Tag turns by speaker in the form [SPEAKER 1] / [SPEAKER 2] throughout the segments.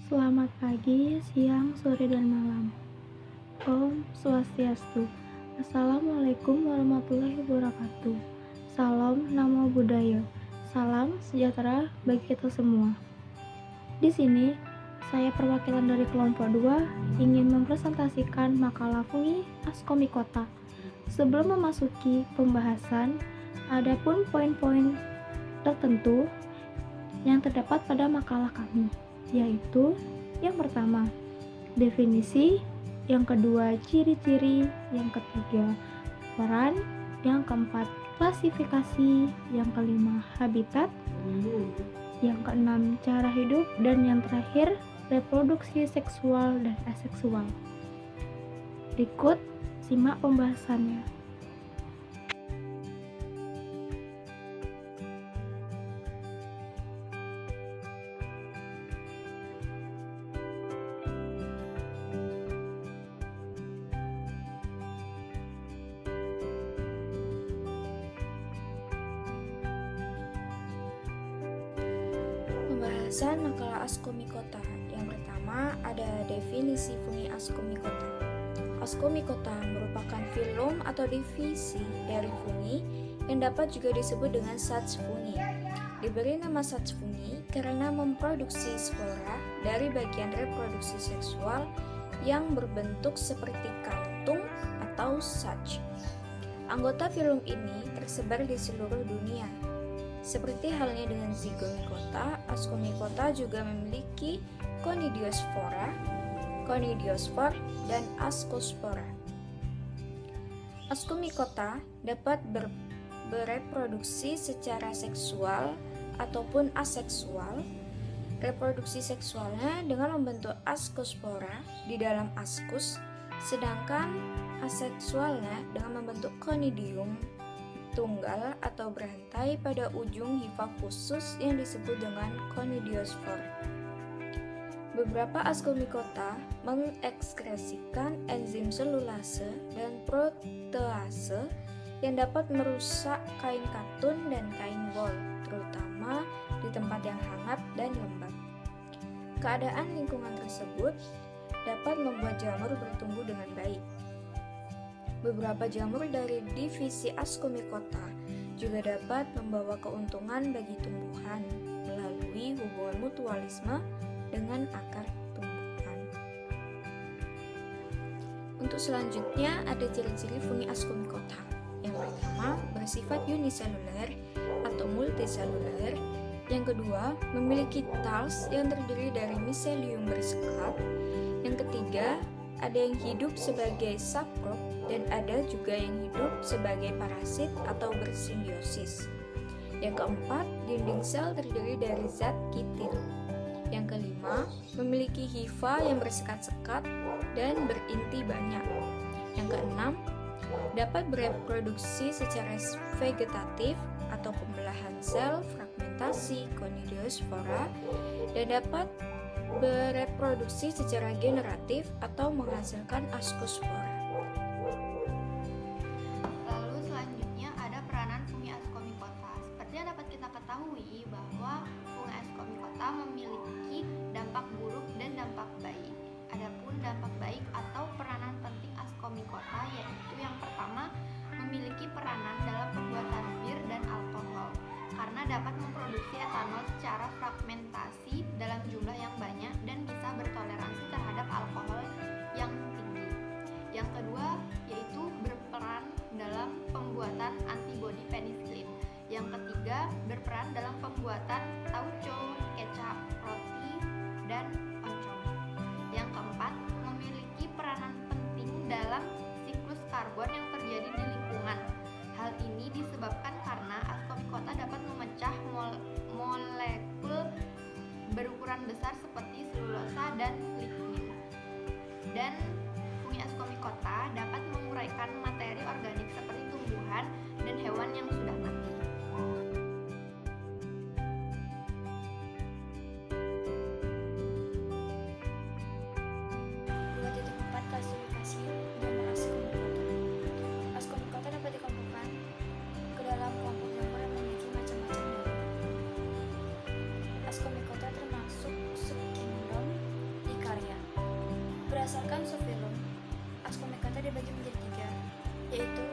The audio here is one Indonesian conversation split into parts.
[SPEAKER 1] Selamat pagi, siang, sore, dan malam. Om Swastiastu. Assalamualaikum warahmatullahi wabarakatuh. Salam Namo Buddhaya. Salam sejahtera bagi kita semua. Di sini, saya perwakilan dari kelompok 2 ingin mempresentasikan makalah Fungi Askomikota. Sebelum memasuki pembahasan, ada pun poin-poin tertentu yang terdapat pada makalah kami, yaitu yang pertama, definisi, yang kedua, ciri-ciri, yang ketiga, peran, yang keempat, klasifikasi, yang kelima, habitat, yang keenam, cara hidup, dan yang terakhir, reproduksi seksual dan aseksual. Berikut, simak pembahasannya.
[SPEAKER 2] Pembahasan makalah Askomikota. Yang pertama ada definisi fungi Askomikota. Askomikota merupakan filum atau divisi dari fungi yang dapat juga disebut dengan such fungi. Diberi nama such fungi karena memproduksi spora dari bagian reproduksi seksual yang berbentuk seperti kantung atau such. Anggota filum ini tersebar di seluruh dunia. Seperti halnya dengan Zygomicota, Ascomycota juga memiliki Conidiospora, Conidiospor, dan Ascospora. Ascomycota dapat bereproduksi secara seksual ataupun aseksual. Reproduksi seksualnya dengan membentuk ascospora di dalam ascus, sedangkan aseksualnya dengan membentuk conidium tunggal atau berantai pada ujung hifa khusus yang disebut dengan conidiospor. Beberapa Ascomycota mengekskresikan enzim selulase dan protease yang dapat merusak kain katun dan kain wol, terutama di tempat yang hangat dan lembab. Keadaan lingkungan tersebut dapat membuat jamur bertumbuh dengan baik. Beberapa jamur dari divisi Ascomycota juga dapat membawa keuntungan bagi tumbuhan melalui hubungan mutualisme dengan akar tumbuhan. Untuk selanjutnya ada ciri-ciri fungi Ascomycota. Yang pertama, bersifat uniseluler atau multiseluler. Yang kedua, memiliki tals yang terdiri dari miselium bersekat. Yang ketiga, ada yang hidup sebagai saprop dan ada juga yang hidup sebagai parasit atau bersimbiosis. Yang keempat, dinding sel terdiri dari zat kitin. Yang kelima, memiliki hifa yang bersekat-sekat dan berinti banyak. Yang keenam, dapat bereproduksi secara vegetatif atau pembelahan sel, fragmentasi, conidiospora, dan dapat bereproduksi secara generatif atau menghasilkan ascospora.
[SPEAKER 3] Lalu selanjutnya ada peranan fungi Ascomycota. Seperti yang dapat kita ketahui bahwa fungi Ascomycota memiliki dampak buruk dan dampak baik. Adapun dampak baik atau peranan penting Ascomycota yaitu yang pertama, memiliki peranan dalam pembuatan bir dan alkohol karena dapat memproduksi etanol secara fragmentasi dalam jumlah yang banyak dan bisa bertoleransi terhadap alkohol yang tinggi. Yang kedua yaitu berperan dalam pembuatan antibodi penisilin. Yang ketiga, berperan dalam pembuatan tauco, kecap, roti, dan oncom. Yang keempat, memiliki peranan penting dalam siklus karbon yang terjadi di lingkungan. Hal ini disebabkan karena Ascomycota dapat memecah molekul berukuran besar seperti selulosa dan lignin. Dan fungi Ascomycota dapat menguraikan materi organik seperti tumbuhan dan hewan yang sudah mati.
[SPEAKER 4] Klasifikasi jamur Ascomycota. Ascomycota dapat dikelompokkan ke dalam kelompok jamur yang memiliki macam-macam jamur. Ascomycota termasuk Berdasarkan subfilum, ascomycota dibagi menjadi 3, yaitu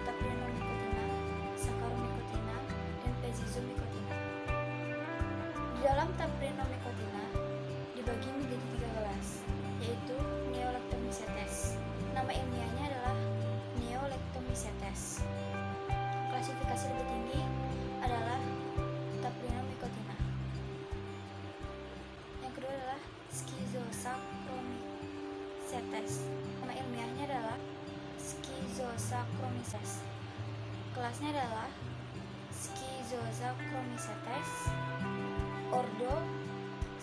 [SPEAKER 4] Tapirinomicotina, Saccharomycotina, dan Pezizomycotina. Di dalam Tapirinomicotina dibagi menjadi 3 kelas, yaitu Neolectomycetes. Nama ilmiahnya adalah Neolectomycetes. Klasifikasi lebih tinggi adalah Tapirinomicotina. Yang kedua adalah Schizosaccharomycetes. Nama ilmiahnya adalah Schizosaccharomyces. Kelasnya adalah Schizosaccharomycetes. Ordo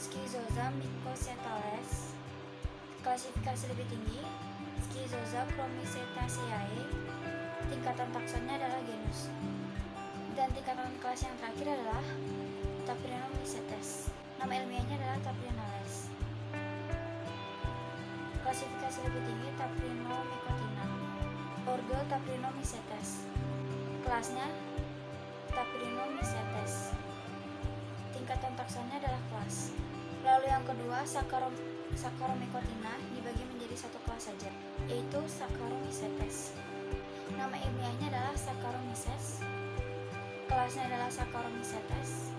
[SPEAKER 4] Schizosa mycocetales. Klasifikasi lebih tinggi Schizosa Chromicetaceae. Tingkatan taksonnya adalah genus. Dan tingkatan kelas yang terakhir adalah Tapirinomicetes. Nama ilmiahnya adalah Taprinales. Klasifikasi lebih tinggi Tapirinomicotina. Ordo Tapirinomicetes. Kelasnya Tapirinomicetes. Tingkatan taksonnya adalah kelas. Lalu yang kedua, Saccharomycotina dibagi menjadi satu kelas saja, yaitu Saccharomycetes. Nama ilmiahnya adalah Saccharomyces. Kelasnya adalah Saccharomycetes.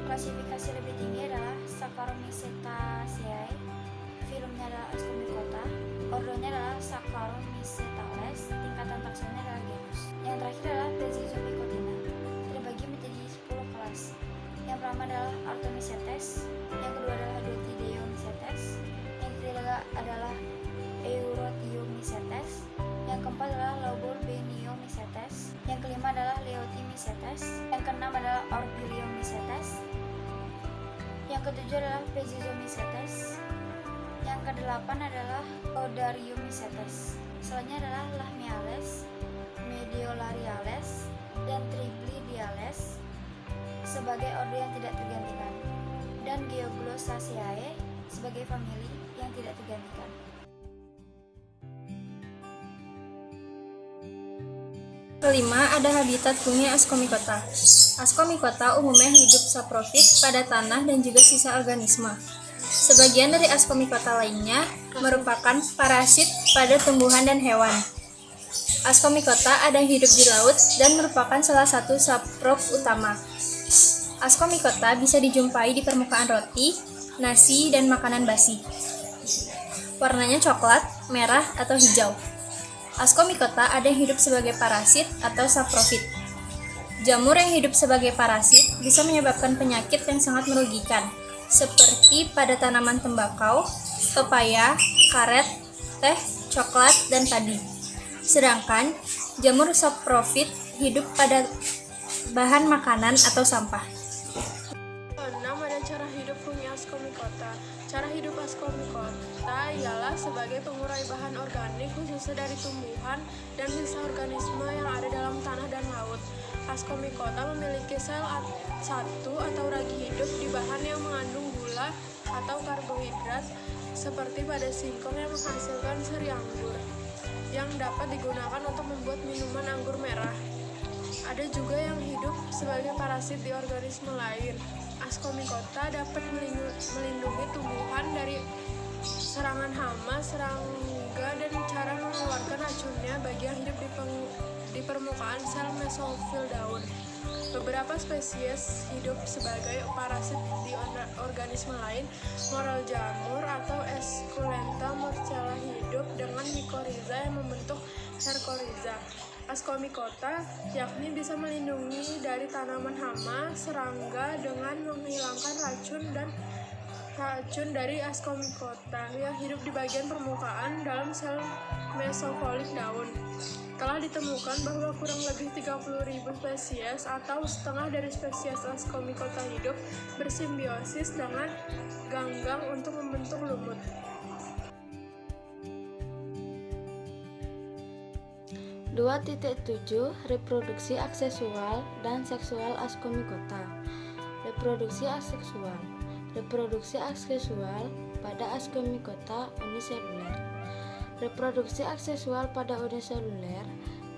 [SPEAKER 4] Klasifikasi lebih tinggi adalah Saccharomycetaceae. Filumnya adalah Ascomycota. Ordonya adalah Saccharomycetales. Tingkatan taksonnya adalah genus. Yang terakhir adalah Pezizomycotina. Terbagi menjadi 10 kelas. Yang pertama adalah Artomycetes. Yang kedua adalah Dotideomycetes. Yang ketiga adalah Eurotiomycetes. Yang keempat adalah Lobolbeniomycetes. Yang kelima adalah Leotimycetes. Yang keenam adalah Orbiliomycetes. Yang ketujuh adalah Pezizomycetes. Yang kedelapan adalah Odariomycetes. Selanjutnya adalah Lahmiales, Mediolariales, dan Triglidiales sebagai ordo yang tidak tergantikan, dan Geoglossaceae sebagai famili yang tidak tergantikan.
[SPEAKER 2] Kelima, ada habitat fungi Ascomycota. Ascomycota umumnya hidup saprofit pada tanah dan juga sisa organisme. Sebagian dari Ascomycota lainnya merupakan parasit pada tumbuhan dan hewan. Ascomycota ada yang hidup di laut dan merupakan salah satu saprop utama. Ascomycota bisa dijumpai di permukaan roti, nasi, dan makanan basi. Warnanya coklat, merah, atau hijau. Ascomycota ada yang hidup sebagai parasit atau saprofit. Jamur yang hidup sebagai parasit bisa menyebabkan penyakit yang sangat merugikan, seperti pada tanaman tembakau, pepaya, karet, teh, coklat, dan padi. Sedangkan jamur saprofit hidup pada bahan makanan atau sampah.
[SPEAKER 5] 6. Ada cara hidup fungi Ascomycota. Cara hidup Ascomycota ialah sebagai pengurai bahan organik khususnya dari tumbuhan dan sisa organisme yang ada dalam tanah dan laut. Ascomycota memiliki sel satu atau ragi hidup di bahan yang mengandung gula atau karbohidrat seperti pada singkong yang menghasilkan seri anggur yang dapat digunakan untuk membuat minuman anggur merah. Ada juga yang hidup sebagai parasit di organisme lain. Ascomycota dapat melindungi tumbuhan dari serangan hama, serangga, dan cara mengeluarkan racunnya bagi yang hidup di permukaan sel mesofil daun. Beberapa spesies hidup sebagai parasit di organisme lain. Moral jamur atau Esculenta morcella hidup dengan mycorrhiza yang membentuk hercorrhiza. Ascomycota yakni bisa melindungi dari tanaman hama, serangga dengan menghilangkan racun dari Ascomycota yang hidup di bagian permukaan dalam sel mesofolik daun. Telah ditemukan bahwa kurang lebih 30.000 spesies atau setengah dari spesies Ascomycota hidup bersimbiosis dengan ganggang untuk membentuk lumut.
[SPEAKER 6] 2.7 Reproduksi aksesual dan seksual Ascomycota. Reproduksi aseksual. Reproduksi aksesual pada Ascomycota uniseluler. Reproduksi aksesual pada uniseluler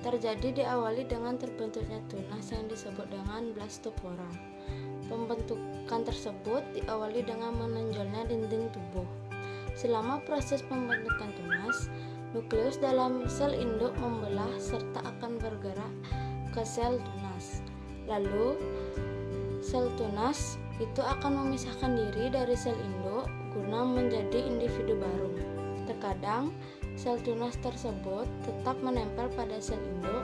[SPEAKER 6] terjadi diawali dengan terbentuknya tunas yang disebut dengan blastopora. Pembentukan tersebut diawali dengan menonjolnya dinding tubuh. Selama proses pembentukan tunas, nukleus dalam sel induk membelah serta akan bergerak ke sel tunas. Lalu, sel tunas itu akan memisahkan diri dari sel induk guna menjadi individu baru. Terkadang, sel tunas tersebut tetap menempel pada sel induk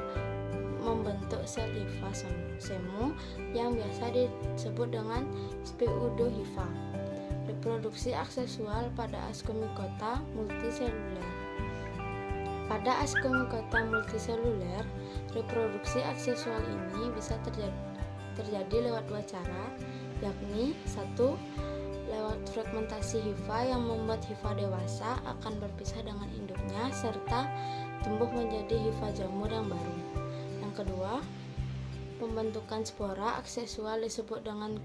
[SPEAKER 6] membentuk sel hifa semu yang biasa disebut dengan speudohifa. Reproduksi aksesual pada Ascomycota multiseluler. Pada Ascomycota multiseluler, reproduksi aksesual ini bisa terjadi lewat dua cara, yakni satu, lewat fragmentasi hifa yang membuat hifa dewasa akan berpisah dengan induknya serta tumbuh menjadi hifa jamur yang baru. Yang kedua, pembentukan spora aksesual disebut dengan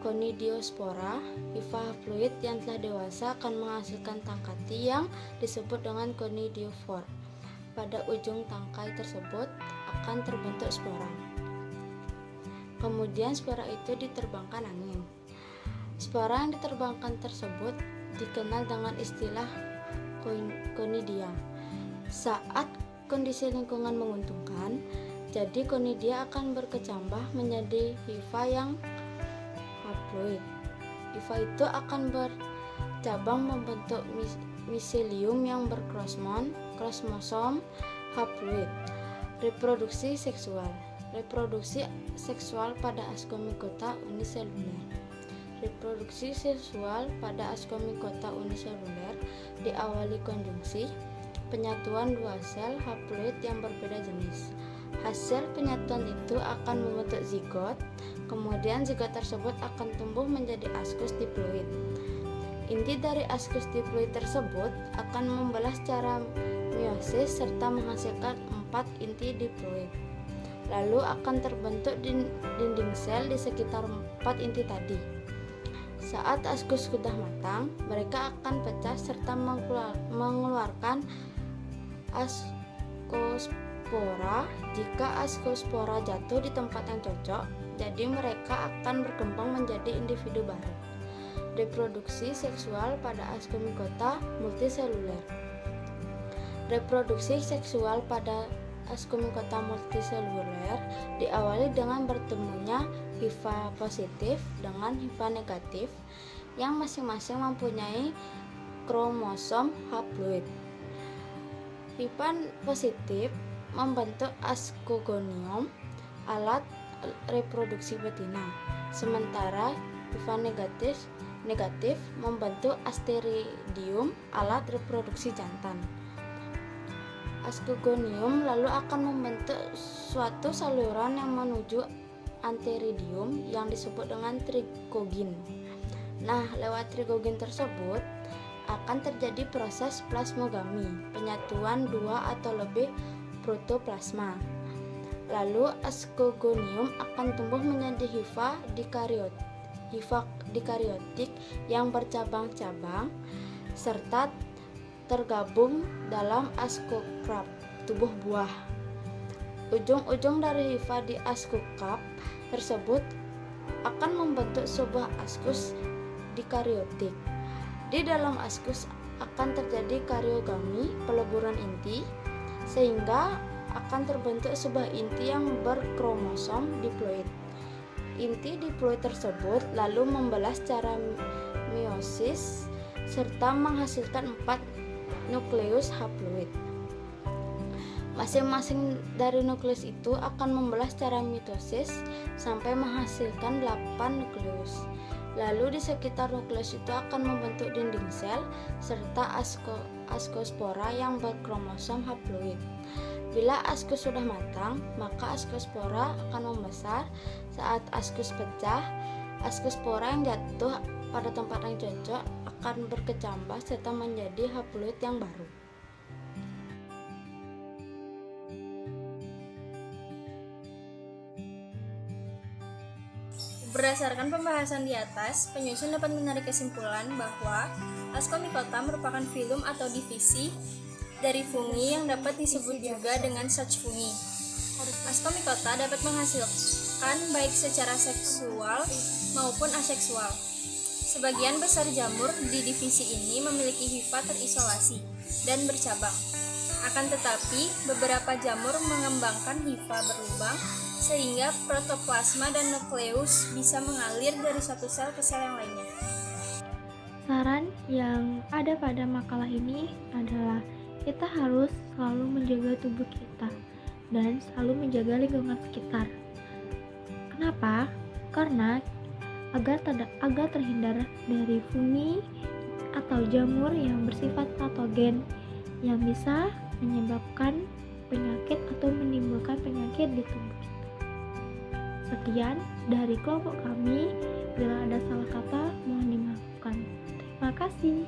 [SPEAKER 6] conidiospora. Hifa haploid yang telah dewasa akan menghasilkan tangkai yang disebut dengan conidiofor. Pada ujung tangkai tersebut akan terbentuk spora. Kemudian spora itu diterbangkan angin. Spora yang diterbangkan tersebut dikenal dengan istilah conidia. Saat kondisi lingkungan menguntungkan, jadi conidia akan berkecambah menjadi hifa yang haploid. Hifa itu akan bercabang membentuk miselium yang berkromosom haploid. Reproduksi seksual. Reproduksi seksual pada Ascomycota uniseluler. Reproduksi seksual pada Ascomycota uniseluler diawali konjungsi, penyatuan dua sel haploid yang berbeda jenis. Hasil penyatuan itu akan membentuk zigot, kemudian zigot tersebut akan tumbuh menjadi askus diploid. Inti dari askus diploid tersebut akan membelah secara meiosis serta menghasilkan 4 inti diploid. Lalu akan terbentuk dinding sel di sekitar 4 inti tadi. Saat askus sudah matang, mereka akan pecah serta mengeluarkan askospora. Jika askospora jatuh di tempat yang cocok, jadi mereka akan berkembang menjadi individu baru. Reproduksi seksual pada Ascomycota multiseluler. Reproduksi seksual pada Ascomycota multiseluler diawali dengan bertemunya hifa positif dengan hifa negatif yang masing-masing mempunyai kromosom haploid. Hifa positif membentuk ascogonium, alat reproduksi betina, sementara hifa negatif membentuk asteridium, alat reproduksi jantan. Ascogonium lalu akan membentuk suatu saluran yang menuju anteridium yang disebut dengan trigogin. Nah, lewat trigogin tersebut akan terjadi proses plasmogami, penyatuan dua atau lebih protoplasma. Lalu ascogonium akan tumbuh menjadi hifa dikariotik yang bercabang-cabang serta tergabung dalam ascocarp, tubuh buah. Ujung-ujung dari hifa di ascocarp tersebut akan membentuk sebuah askus dikariotik. Di dalam askus akan terjadi kariogami, peleburan inti, sehingga akan terbentuk sebuah inti yang berkromosom diploid. Inti diploid tersebut lalu membelah secara meiosis serta menghasilkan 4 nukleus haploid. Masing-masing dari nukleus itu akan membelah secara mitosis sampai menghasilkan 8 nukleus. Lalu di sekitar nukleus itu akan membentuk dinding sel serta askospora yang berkromosom haploid. Bila askus sudah matang, maka askospora akan membesar. Saat askus pecah, askospora yang jatuh pada tempat yang cocok akan berkecambah serta menjadi haploid yang baru.
[SPEAKER 2] Berdasarkan pembahasan di atas, penyusun dapat menarik kesimpulan bahwa Ascomycota merupakan filum atau divisi dari fungi yang dapat disebut juga dengan subfungi. Ascomycota dapat menghasilkan baik secara seksual maupun aseksual. Sebagian besar jamur di divisi ini memiliki hifa terisolasi dan bercabang. Akan tetapi, beberapa jamur mengembangkan hifa berlubang sehingga protoplasma dan nukleus bisa mengalir dari satu sel ke sel yang lainnya.
[SPEAKER 1] Saran yang ada pada makalah ini adalah kita harus selalu menjaga tubuh kita dan selalu menjaga lingkungan sekitar. Kenapa? Karena agar terhindar dari fungi atau jamur yang bersifat patogen yang bisa menyebabkan penyakit atau menimbulkan penyakit di tubuh kita. Sekian dari kelompok kami. Bila ada salah kata, mohon dimaafkan. Terima kasih.